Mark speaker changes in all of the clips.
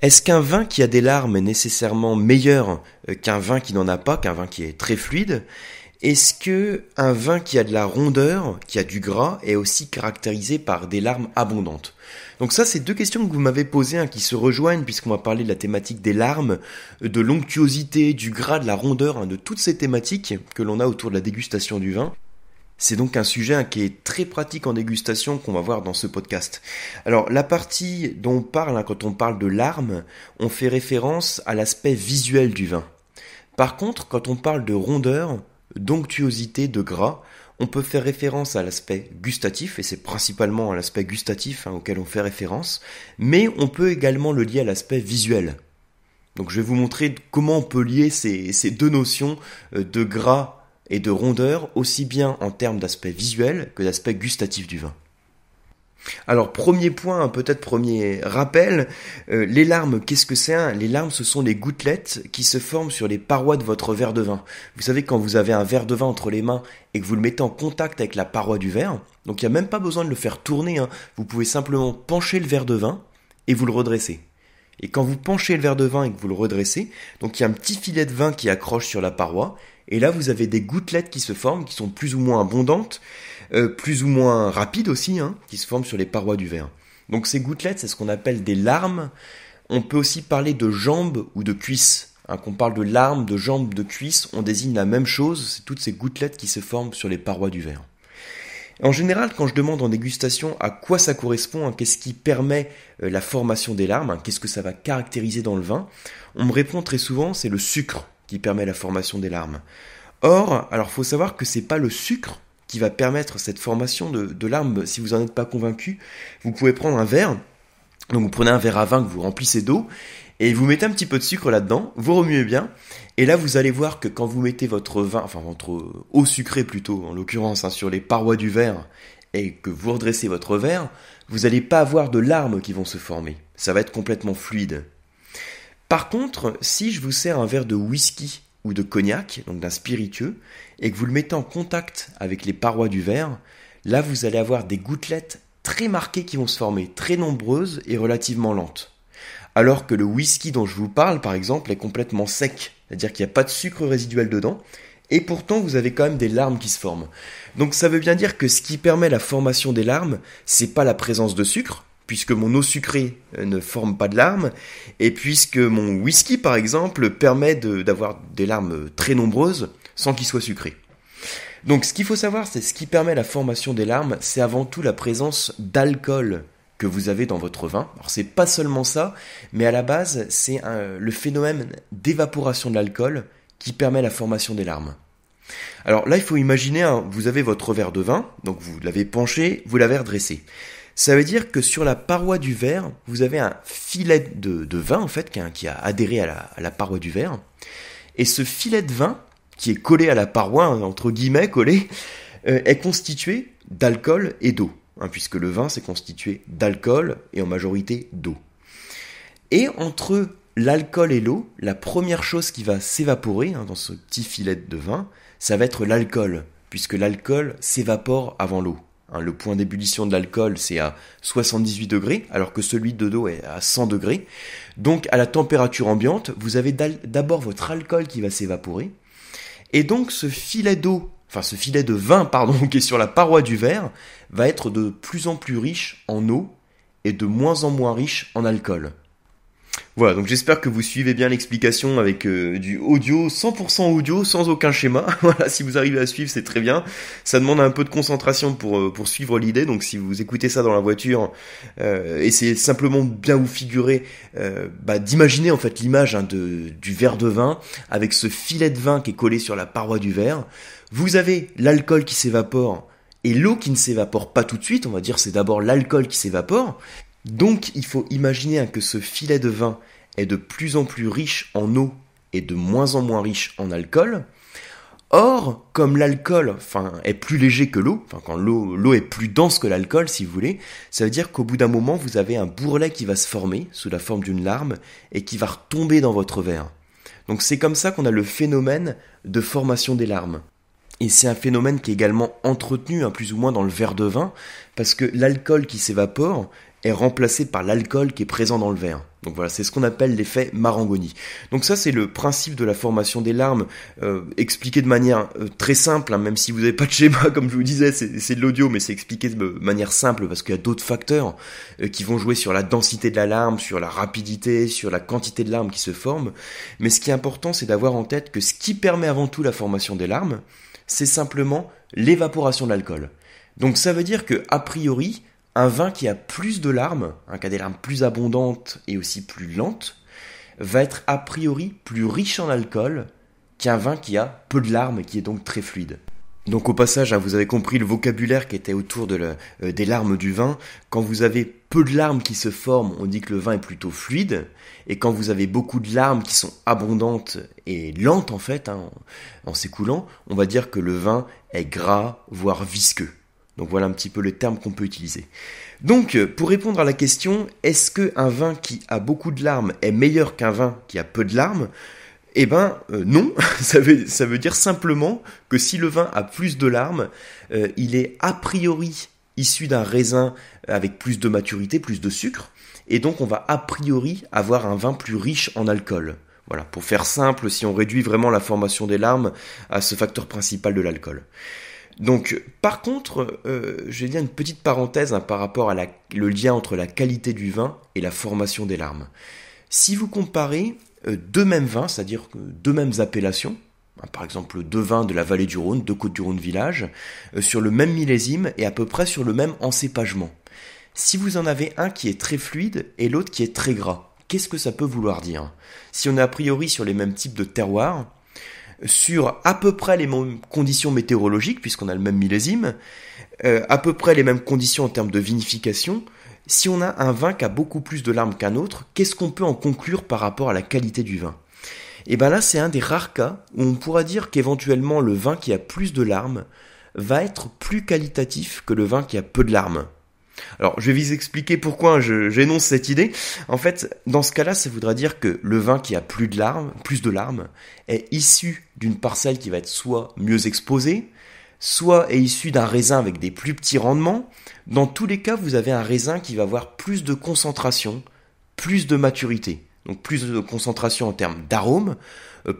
Speaker 1: Est-ce qu'un vin qui a des larmes est nécessairement meilleur qu'un vin qui n'en a pas, qu'un vin qui est très fluide? Est-ce que un vin qui a de la rondeur, qui a du gras, est aussi caractérisé par des larmes abondantes? Donc ça, c'est deux questions que vous m'avez posées, qui se rejoignent puisqu'on va parler de la thématique des larmes, de l'onctuosité, du gras, de la rondeur, de toutes ces thématiques que l'on a autour de la dégustation du vin. C'est donc un sujet qui est très pratique en dégustation qu'on va voir dans ce podcast. Alors la partie dont on parle quand on parle de larmes, on fait référence à l'aspect visuel du vin. Par contre, quand on parle de rondeur, d'onctuosité, de gras, on peut faire référence à l'aspect gustatif, et c'est principalement à l'aspect gustatif auquel on fait référence, mais on peut également le lier à l'aspect visuel. Donc je vais vous montrer comment on peut lier ces deux notions de gras et de rondeur, aussi bien en termes d'aspect visuel que d'aspect gustatif du vin. Alors premier point, peut-être premier rappel, les larmes, qu'est-ce que c'est? Les larmes, ce sont les gouttelettes qui se forment sur les parois de votre verre de vin. Vous savez, quand vous avez un verre de vin entre les mains et que vous le mettez en contact avec la paroi du verre, donc il n'y a même pas besoin de le faire tourner, vous pouvez simplement pencher le verre de vin et vous le redressez. Et quand vous penchez le verre de vin et que vous le redressez, donc il y a un petit filet de vin qui accroche sur la paroi, et là vous avez des gouttelettes qui se forment, qui sont plus ou moins abondantes, plus ou moins rapides aussi, qui se forment sur les parois du verre. Donc ces gouttelettes, c'est ce qu'on appelle des larmes. On peut aussi parler de jambes ou de cuisses. Qu'on parle de larmes, de jambes, de cuisses, on désigne la même chose, c'est toutes ces gouttelettes qui se forment sur les parois du verre. En général, quand je demande en dégustation à quoi ça correspond, qu'est-ce qui permet la formation des larmes, qu'est-ce que ça va caractériser dans le vin, on me répond très souvent, c'est le sucre qui permet la formation des larmes. Or, alors faut savoir que c'est pas le sucre qui va permettre cette formation de larmes. Si vous en êtes pas convaincu, vous pouvez prendre un verre, donc vous prenez un verre à vin que vous remplissez d'eau, et vous mettez un petit peu de sucre là-dedans, vous remuez bien, et là vous allez voir que quand vous mettez votre vin, enfin votre eau sucrée plutôt, en l'occurrence, sur les parois du verre, et que vous redressez votre verre, vous n'allez pas avoir de larmes qui vont se former. Ça va être complètement fluide. Par contre, si je vous sers un verre de whisky ou de cognac, donc d'un spiritueux, et que vous le mettez en contact avec les parois du verre, là vous allez avoir des gouttelettes très marquées qui vont se former, très nombreuses et relativement lentes. Alors que le whisky dont je vous parle, par exemple, est complètement sec, c'est-à-dire qu'il n'y a pas de sucre résiduel dedans, et pourtant vous avez quand même des larmes qui se forment. Donc ça veut bien dire que ce qui permet la formation des larmes, c'est pas la présence de sucre, puisque mon eau sucrée ne forme pas de larmes, et puisque mon whisky, par exemple, permet d'avoir des larmes très nombreuses sans qu'il soit sucré. Donc ce qu'il faut savoir, c'est ce qui permet la formation des larmes, c'est avant tout la présence d'alcool que vous avez dans votre vin. Alors c'est pas seulement ça, mais à la base, c'est le phénomène d'évaporation de l'alcool qui permet la formation des larmes. Alors là, il faut imaginer, vous avez votre verre de vin, donc vous l'avez penché, vous l'avez redressé. Ça veut dire que sur la paroi du verre, vous avez un filet de vin, en fait, qui a adhéré à la paroi du verre. Et ce filet de vin, qui est collé à la paroi, entre guillemets collé, est constitué d'alcool et d'eau. Puisque le vin, c'est constitué d'alcool et en majorité d'eau. Et entre l'alcool et l'eau, la première chose qui va s'évaporer dans ce petit filet de vin, ça va être l'alcool, puisque l'alcool s'évapore avant l'eau. Le point d'ébullition de l'alcool, c'est à 78 degrés, alors que celui de l'eau est à 100 degrés. Donc, à la température ambiante, vous avez d'abord votre alcool qui va s'évaporer. Et donc, ce filet de vin, qui est sur la paroi du verre, va être de plus en plus riche en eau et de moins en moins riche en alcool. Voilà, donc j'espère que vous suivez bien l'explication avec du audio, 100% audio, sans aucun schéma. Voilà, si vous arrivez à suivre, c'est très bien. Ça demande un peu de concentration pour suivre l'idée, donc si vous écoutez ça dans la voiture, essayez simplement bien vous figurer, d'imaginer en fait l'image du verre de vin, avec ce filet de vin qui est collé sur la paroi du verre. Vous avez l'alcool qui s'évapore, et l'eau qui ne s'évapore pas tout de suite, on va dire c'est d'abord l'alcool qui s'évapore. Donc il faut imaginer que ce filet de vin est de plus en plus riche en eau et de moins en moins riche en alcool. Or, comme l'alcool est plus léger que l'eau, quand l'eau est plus dense que l'alcool si vous voulez, ça veut dire qu'au bout d'un moment vous avez un bourrelet qui va se former sous la forme d'une larme et qui va retomber dans votre verre. Donc c'est comme ça qu'on a le phénomène de formation des larmes. Et c'est un phénomène qui est également entretenu plus ou moins dans le verre de vin, parce que l'alcool qui s'évapore est remplacé par l'alcool qui est présent dans le verre. Donc voilà, c'est ce qu'on appelle l'effet Marangoni. Donc ça, c'est le principe de la formation des larmes, expliqué de manière très simple, hein, même si vous n'avez pas de schéma, comme je vous disais, c'est de l'audio, mais c'est expliqué de manière simple, parce qu'il y a d'autres facteurs qui vont jouer sur la densité de la larme, sur la rapidité, sur la quantité de larmes qui se forment. Mais ce qui est important, c'est d'avoir en tête que ce qui permet avant tout la formation des larmes, c'est simplement l'évaporation de l'alcool. Donc ça veut dire que, a priori, un vin qui a plus de larmes, qui a des larmes plus abondantes et aussi plus lentes, va être a priori plus riche en alcool qu'un vin qui a peu de larmes et qui est donc très fluide. Donc au passage, vous avez compris le vocabulaire qui était autour des larmes du vin. Quand vous avez peu de larmes qui se forment, on dit que le vin est plutôt fluide. Et quand vous avez beaucoup de larmes qui sont abondantes et lentes en fait, en s'écoulant, on va dire que le vin est gras, voire visqueux. Donc voilà un petit peu le terme qu'on peut utiliser. Donc pour répondre à la question, est-ce qu'un vin qui a beaucoup de larmes est meilleur qu'un vin qui a peu de larmes ? Eh ben non, ça veut dire simplement que si le vin a plus de larmes, il est a priori issu d'un raisin avec plus de maturité, plus de sucre, et donc on va a priori avoir un vin plus riche en alcool. Voilà, pour faire simple, si on réduit vraiment la formation des larmes à ce facteur principal de l'alcool. Donc, par contre, je vais dire une petite parenthèse par rapport à le lien entre la qualité du vin et la formation des larmes. Si vous comparez deux mêmes vins, c'est-à-dire deux mêmes appellations, par exemple deux vins de la vallée du Rhône, deux Côtes-du-Rhône village, sur le même millésime et à peu près sur le même encépagement. Si vous en avez un qui est très fluide et l'autre qui est très gras, qu'est-ce que ça peut vouloir dire ? Si on est a priori sur les mêmes types de terroirs, sur à peu près les mêmes conditions météorologiques, puisqu'on a le même millésime, à peu près les mêmes conditions en termes de vinification, si on a un vin qui a beaucoup plus de larmes qu'un autre, qu'est-ce qu'on peut en conclure par rapport à la qualité du vin ? Et bien là, c'est un des rares cas où on pourra dire qu'éventuellement le vin qui a plus de larmes va être plus qualitatif que le vin qui a peu de larmes. Alors, je vais vous expliquer pourquoi j'énonce cette idée. En fait, dans ce cas-là, ça voudra dire que le vin qui a plus de larmes, est issu d'une parcelle qui va être soit mieux exposée, soit est issu d'un raisin avec des plus petits rendements. Dans tous les cas, vous avez un raisin qui va avoir plus de concentration, plus de maturité. Donc plus de concentration en termes d'arôme,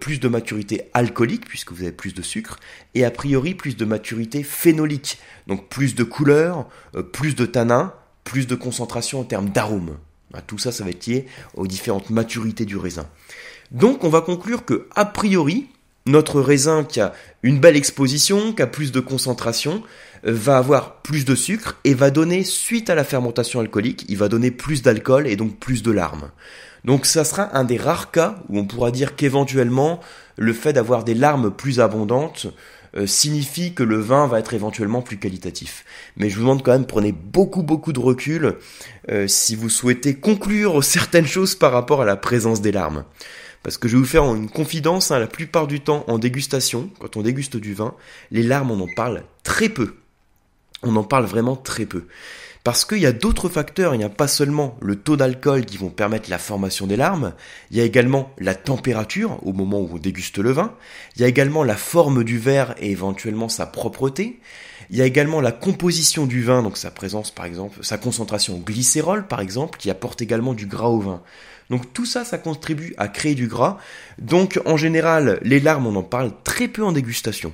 Speaker 1: plus de maturité alcoolique puisque vous avez plus de sucre, et a priori plus de maturité phénolique, donc plus de couleur, plus de tanin, plus de concentration en termes d'arôme. Tout ça, ça va être lié aux différentes maturités du raisin. Donc on va conclure que a priori, notre raisin qui a une belle exposition, qui a plus de concentration, va avoir plus de sucre et va donner, suite à la fermentation alcoolique, il va donner plus d'alcool et donc plus de larmes. Donc ça sera un des rares cas où on pourra dire qu'éventuellement le fait d'avoir des larmes plus abondantes signifie que le vin va être éventuellement plus qualitatif. Mais je vous demande quand même, prenez beaucoup de recul si vous souhaitez conclure certaines choses par rapport à la présence des larmes. Parce que je vais vous faire une confidence, la plupart du temps en dégustation, quand on déguste du vin, les larmes on en parle très peu. On en parle vraiment très peu. Parce qu'il y a d'autres facteurs, il n'y a pas seulement le taux d'alcool qui vont permettre la formation des larmes, il y a également la température au moment où on déguste le vin, il y a également la forme du verre et éventuellement sa propreté, il y a également la composition du vin, donc sa présence par exemple, sa concentration en glycérol par exemple, qui apporte également du gras au vin. Donc tout ça, ça contribue à créer du gras, donc en général, les larmes on en parle très peu en dégustation.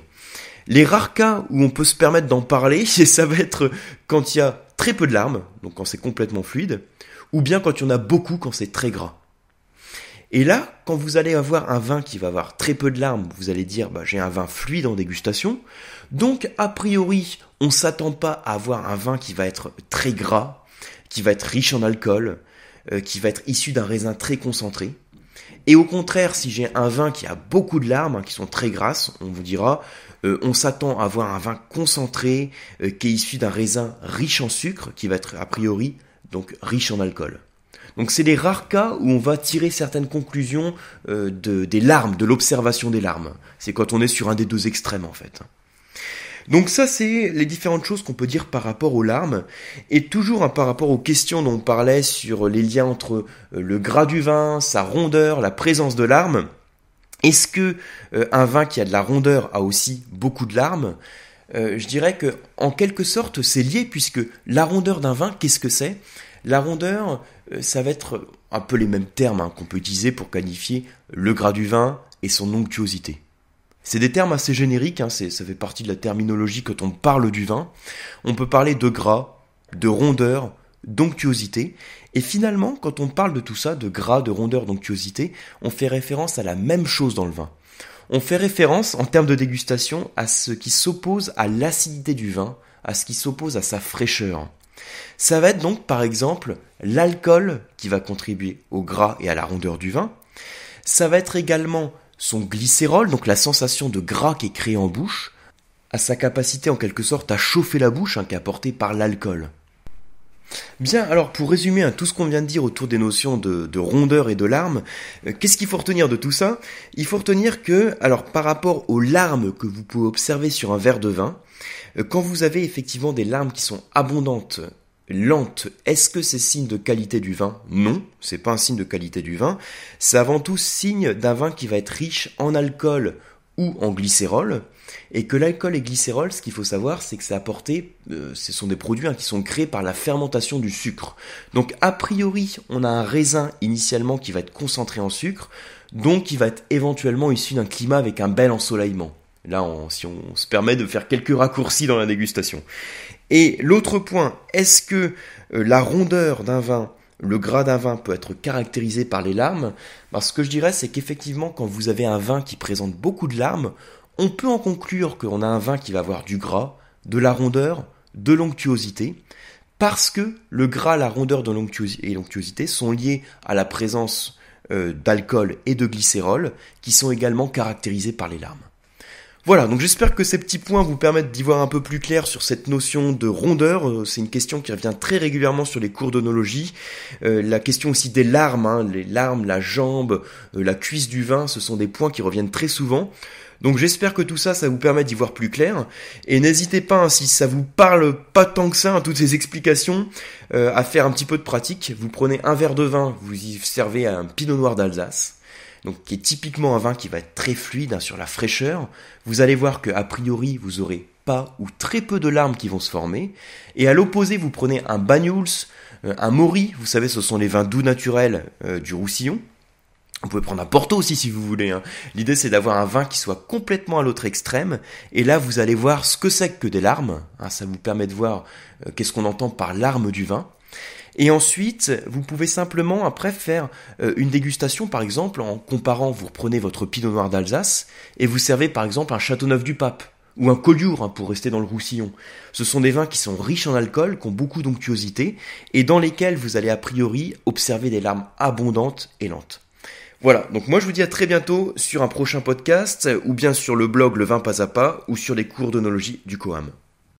Speaker 1: Les rares cas où on peut se permettre d'en parler, ça va être quand il y a très peu de larmes, donc quand c'est complètement fluide, ou bien quand il y en a beaucoup, quand c'est très gras. Et là, quand vous allez avoir un vin qui va avoir très peu de larmes, vous allez dire j'ai un vin fluide en dégustation, donc a priori, on ne s'attend pas à avoir un vin qui va être très gras, qui va être riche en alcool, qui va être issu d'un raisin très concentré. Et au contraire, si j'ai un vin qui a beaucoup de larmes, qui sont très grasses, on vous dira, on s'attend à avoir un vin concentré qui est issu d'un raisin riche en sucre, qui va être a priori donc riche en alcool. Donc c'est les rares cas où on va tirer certaines conclusions des larmes, de l'observation des larmes. C'est quand on est sur un des deux extrêmes en fait. Donc ça, c'est les différentes choses qu'on peut dire par rapport aux larmes. Et toujours par rapport aux questions dont on parlait sur les liens entre le gras du vin, sa rondeur, la présence de larmes. Est-ce que un vin qui a de la rondeur a aussi beaucoup de larmes ? Je dirais que en quelque sorte, c'est lié puisque la rondeur d'un vin, qu'est-ce que c'est ? La rondeur, ça va être un peu les mêmes termes qu'on peut utiliser pour qualifier le gras du vin et son onctuosité. C'est des termes assez génériques, ça fait partie de la terminologie quand on parle du vin. On peut parler de gras, de rondeur, d'onctuosité. Et finalement, quand on parle de tout ça, de gras, de rondeur, d'onctuosité, on fait référence à la même chose dans le vin. On fait référence, en termes de dégustation, à ce qui s'oppose à l'acidité du vin, à ce qui s'oppose à sa fraîcheur. Ça va être donc, par exemple, l'alcool qui va contribuer au gras et à la rondeur du vin. Ça va être également son glycérol, donc la sensation de gras qui est créée en bouche, à sa capacité en quelque sorte à chauffer la bouche, qui est apportée par l'alcool. Bien, alors pour résumer tout ce qu'on vient de dire autour des notions de rondeur et de larmes, qu'est-ce qu'il faut retenir de tout ça? Il faut retenir que, alors par rapport aux larmes que vous pouvez observer sur un verre de vin, quand vous avez effectivement des larmes qui sont abondantes, lentes, est-ce que c'est signe de qualité du vin? Non, c'est pas un signe de qualité du vin, c'est avant tout signe d'un vin qui va être riche en alcool ou en glycérol, et que l'alcool et glycérol, ce qu'il faut savoir, c'est que c'est apporté, ce sont des produits qui sont créés par la fermentation du sucre. Donc a priori, on a un raisin initialement qui va être concentré en sucre, donc qui va être éventuellement issu d'un climat avec un bel ensoleillement. Là, si on se permet de faire quelques raccourcis dans la dégustation. Et l'autre point, est-ce que la rondeur d'un vin, le gras d'un vin peut être caractérisé par les larmes? Ce que je dirais, c'est qu'effectivement, quand vous avez un vin qui présente beaucoup de larmes, on peut en conclure qu'on a un vin qui va avoir du gras, de la rondeur, de l'onctuosité, parce que le gras, la rondeur et l'onctuosité sont liés à la présence d'alcool et de glycérol, qui sont également caractérisés par les larmes. Voilà, donc j'espère que ces petits points vous permettent d'y voir un peu plus clair sur cette notion de rondeur. C'est une question qui revient très régulièrement sur les cours d'œnologie. La question aussi des larmes, les larmes, la jambe, la cuisse du vin, ce sont des points qui reviennent très souvent. Donc j'espère que tout ça, ça vous permet d'y voir plus clair. Et n'hésitez pas, si ça vous parle pas tant que ça, toutes ces explications, à faire un petit peu de pratique. Vous prenez un verre de vin, vous y servez un pinot noir d'Alsace, donc qui est typiquement un vin qui va être très fluide sur la fraîcheur. Vous allez voir que a priori, vous aurez pas ou très peu de larmes qui vont se former. Et à l'opposé, vous prenez un Banyuls, un Maury, vous savez, ce sont les vins doux naturels du Roussillon. Vous pouvez prendre un Porto aussi si vous voulez. L'idée, c'est d'avoir un vin qui soit complètement à l'autre extrême. Et là, vous allez voir ce que c'est que des larmes. Ça vous permet de voir qu'est-ce qu'on entend par larmes du vin. Et ensuite, vous pouvez simplement après faire une dégustation, par exemple, en comparant, vous reprenez votre Pinot Noir d'Alsace et vous servez par exemple un Châteauneuf-du-Pape ou un Collioure pour rester dans le Roussillon. Ce sont des vins qui sont riches en alcool, qui ont beaucoup d'onctuosité et dans lesquels vous allez a priori observer des larmes abondantes et lentes. Voilà, donc moi je vous dis à très bientôt sur un prochain podcast ou bien sur le blog Le Vin Pas à Pas ou sur les cours d'œnologie du Coam.